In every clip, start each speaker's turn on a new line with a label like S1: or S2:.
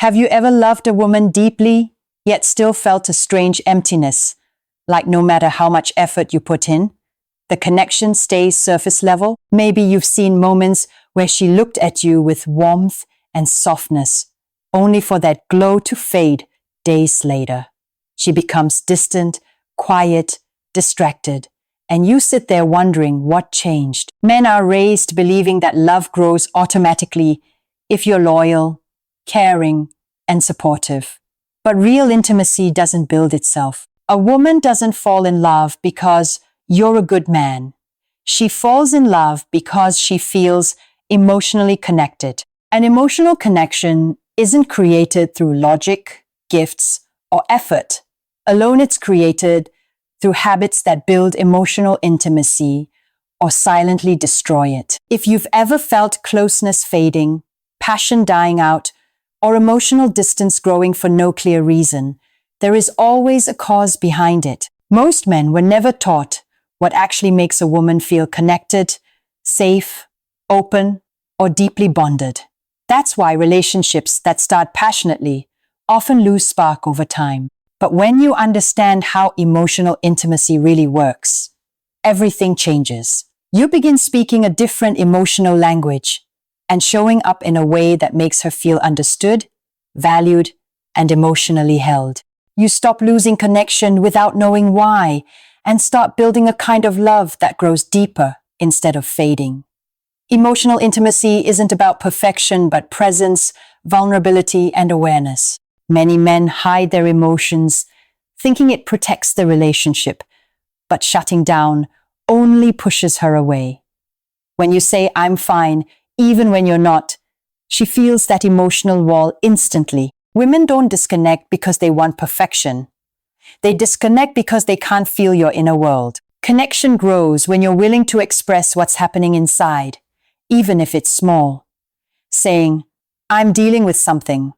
S1: Have you ever loved a woman deeply, yet still felt a strange emptiness, like no matter how much effort you put in, the connection stays surface level? Maybe you've seen moments where she looked at you with warmth and softness, only for that glow to fade days later. She becomes distant, quiet, distracted, and you sit there wondering what changed. Men are raised believing that love grows automatically if you're loyal, caring, and supportive. But real intimacy doesn't build itself. A woman doesn't fall in love because you're a good man. She falls in love because she feels emotionally connected. An emotional connection isn't created through logic, gifts, or effort. Alone, it's created through habits that build emotional intimacy or silently destroy it. If you've ever felt closeness fading, passion dying out, or emotional distance growing for no clear reason, there is always a cause behind it. Most men were never taught what actually makes a woman feel connected, safe, open, or deeply bonded. That's why relationships that start passionately often lose spark over time. But when you understand how emotional intimacy really works, everything changes. You begin speaking a different emotional language and showing up in a way that makes her feel understood, valued, and emotionally held. You stop losing connection without knowing why and start building a kind of love that grows deeper instead of fading. Emotional intimacy isn't about perfection, but presence, vulnerability, and awareness. Many men hide their emotions, thinking it protects the relationship, but shutting down only pushes her away. When you say, "I'm fine," even when you're not, she feels that emotional wall instantly. Women don't disconnect because they want perfection. They disconnect because they can't feel your inner world. Connection grows when you're willing to express what's happening inside, even if it's small. Saying, "I'm dealing with something,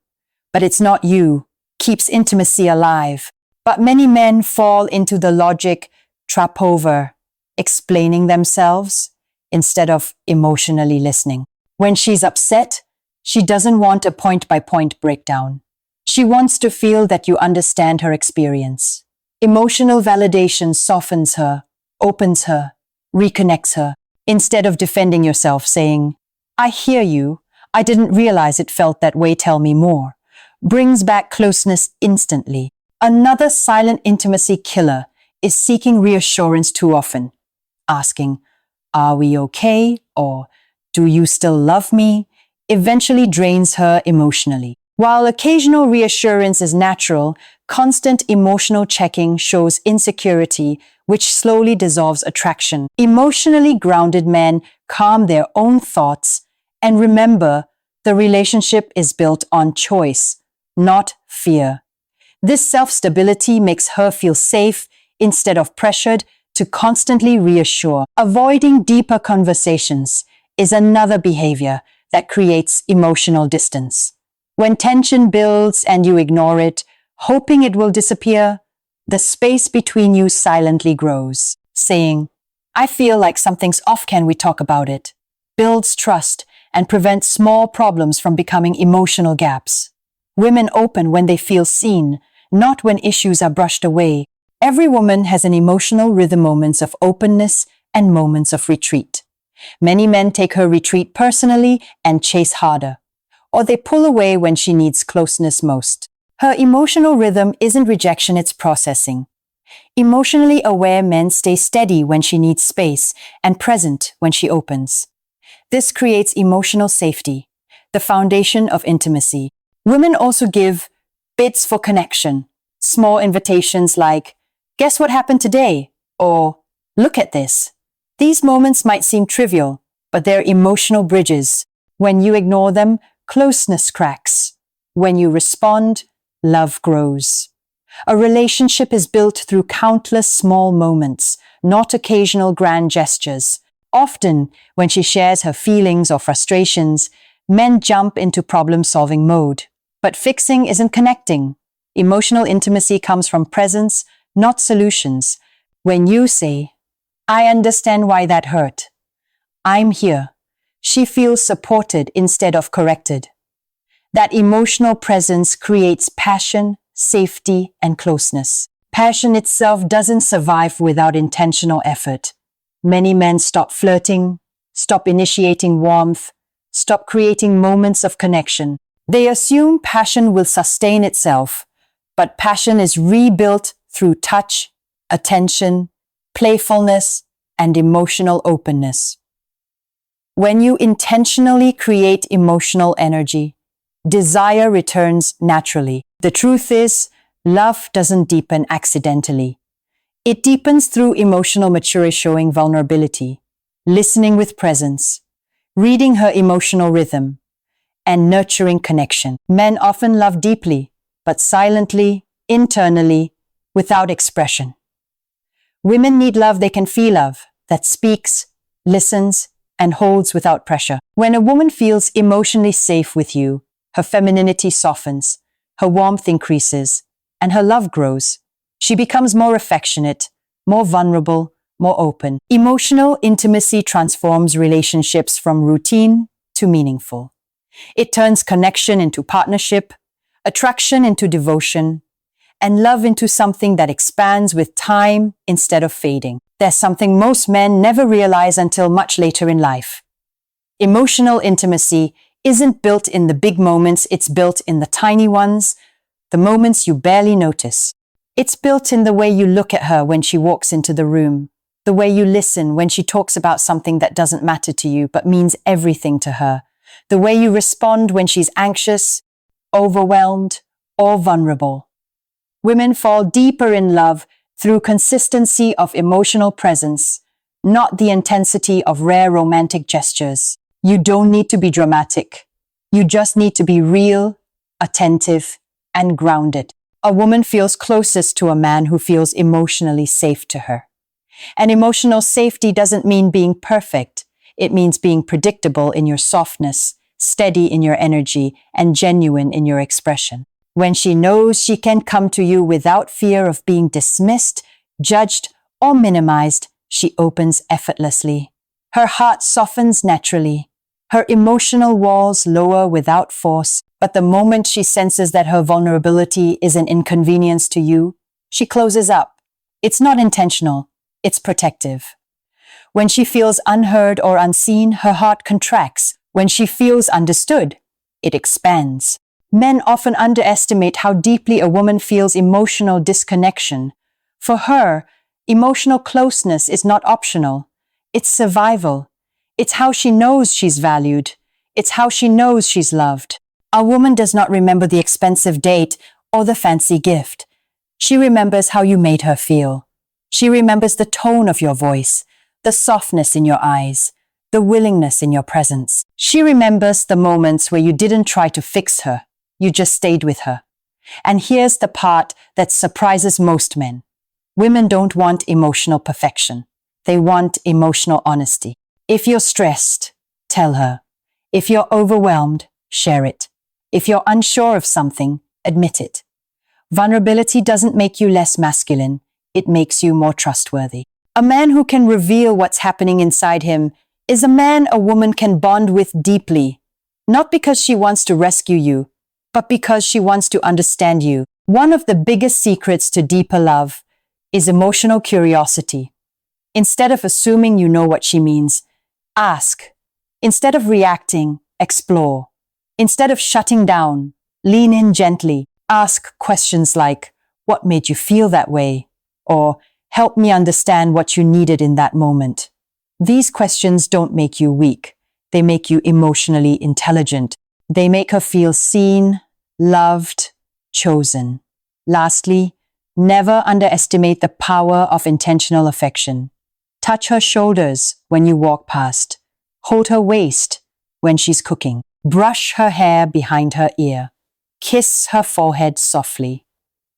S1: but it's not you," keeps intimacy alive. But many men fall into the logic trap over, explaining themselves instead of emotionally listening. When she's upset, she doesn't want a point-by-point breakdown. She wants to feel that you understand her experience. Emotional validation softens her, opens her, reconnects her. Instead of defending yourself, saying, "I hear you, I didn't realize it felt that way, tell me more," brings back closeness instantly. Another silent intimacy killer is seeking reassurance too often, asking, "Are we okay?" or "Do you still love me?" eventually drains her emotionally. While occasional reassurance is natural, constant emotional checking shows insecurity, which slowly dissolves attraction. Emotionally grounded men calm their own thoughts and remember the relationship is built on choice, not fear. This self-stability makes her feel safe instead of pressured to constantly reassure. Avoiding deeper conversations is another behavior that creates emotional distance. When tension builds and you ignore it, hoping it will disappear, the space between you silently grows. Saying, "I feel like something's off, can we talk about it?" builds trust and prevents small problems from becoming emotional gaps. Women open when they feel seen, not when issues are brushed away. Every woman has an emotional rhythm, moments of openness and moments of retreat. Many men take her retreat personally and chase harder, or they pull away when she needs closeness most. Her emotional rhythm isn't rejection, it's processing. Emotionally aware men stay steady when she needs space and present when she opens. This creates emotional safety, the foundation of intimacy. Women also give bids for connection, small invitations like, "Guess what happened today?" or "Look at this." These moments might seem trivial, but they're emotional bridges. When you ignore them, closeness cracks. When you respond, love grows. A relationship is built through countless small moments, not occasional grand gestures. Often, when she shares her feelings or frustrations, men jump into problem-solving mode. But fixing isn't connecting. Emotional intimacy comes from presence, not solutions. When you say, "I understand why that hurt. I'm here," she feels supported instead of corrected. That emotional presence creates passion, safety, and closeness. Passion itself doesn't survive without intentional effort. Many men stop flirting, stop initiating warmth, stop creating moments of connection. They assume passion will sustain itself, but passion is rebuilt through touch, attention, playfulness, and emotional openness. When you intentionally create emotional energy, desire returns naturally. The truth is, love doesn't deepen accidentally. It deepens through emotional maturity, showing vulnerability, listening with presence, reading her emotional rhythm, and nurturing connection. Men often love deeply, but silently, internally, without expression. Women need love they can feel of, that speaks, listens, and holds without pressure. When a woman feels emotionally safe with you, her femininity softens, her warmth increases, and her love grows. She becomes more affectionate, more vulnerable, more open. Emotional intimacy transforms relationships from routine to meaningful. It turns connection into partnership, attraction into devotion, and love into something that expands with time instead of fading. There's something most men never realize until much later in life. Emotional intimacy isn't built in the big moments, it's built in the tiny ones, the moments you barely notice. It's built in the way you look at her when she walks into the room, the way you listen when she talks about something that doesn't matter to you but means everything to her, the way you respond when she's anxious, overwhelmed, or vulnerable. Women fall deeper in love through consistency of emotional presence, not the intensity of rare romantic gestures. You don't need to be dramatic. You just need to be real, attentive, and grounded. A woman feels closest to a man who feels emotionally safe to her. And emotional safety doesn't mean being perfect. It means being predictable in your softness, steady in your energy, and genuine in your expression. When she knows she can come to you without fear of being dismissed, judged, or minimized, she opens effortlessly. Her heart softens naturally. Her emotional walls lower without force, but the moment she senses that her vulnerability is an inconvenience to you, she closes up. It's not intentional, it's protective. When she feels unheard or unseen, her heart contracts. When she feels understood, it expands. Men often underestimate how deeply a woman feels emotional disconnection. For her, emotional closeness is not optional. It's survival. It's how she knows she's valued. It's how she knows she's loved. A woman does not remember the expensive date or the fancy gift. She remembers how you made her feel. She remembers the tone of your voice, the softness in your eyes, the willingness in your presence. She remembers the moments where you didn't try to fix her. You just stayed with her. And here's the part that surprises most men. Women don't want emotional perfection. They want emotional honesty. If you're stressed, tell her. If you're overwhelmed, share it. If you're unsure of something, admit it. Vulnerability doesn't make you less masculine. It makes you more trustworthy. A man who can reveal what's happening inside him is a man a woman can bond with deeply, not because she wants to rescue you, but because she wants to understand you. One of the biggest secrets to deeper love is emotional curiosity. Instead of assuming you know what she means, ask. Instead of reacting, explore. Instead of shutting down, lean in gently. Ask questions like, what made you feel that way? Or, help me understand what you needed in that moment. These questions don't make you weak. They make you emotionally intelligent. They make her feel seen, loved, chosen. Lastly, never underestimate the power of intentional affection. Touch her shoulders when you walk past. Hold her waist when she's cooking. Brush her hair behind her ear. Kiss her forehead softly.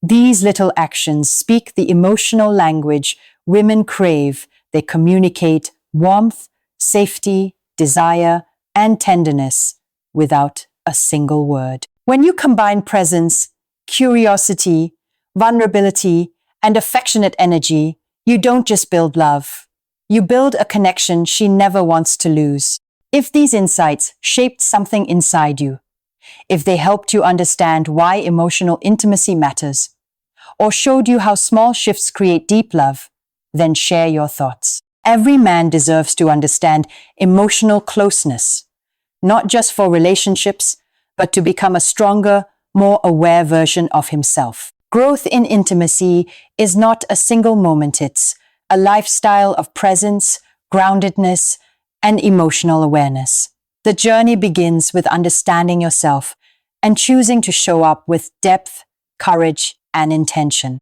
S1: These little actions speak the emotional language women crave. They communicate warmth, safety, desire, and tenderness without a single word. When you combine presence, curiosity, vulnerability, and affectionate energy, you don't just build love. You build a connection she never wants to lose. If these insights shaped something inside you, If they helped you understand why emotional intimacy matters, or showed you how small shifts create deep love, then share your thoughts. Every man deserves to understand emotional closeness, not just for relationships, but to become a stronger, more aware version of himself. Growth in intimacy is not a single moment, it's a lifestyle of presence, groundedness, and emotional awareness. The journey begins with understanding yourself and choosing to show up with depth, courage, and intention.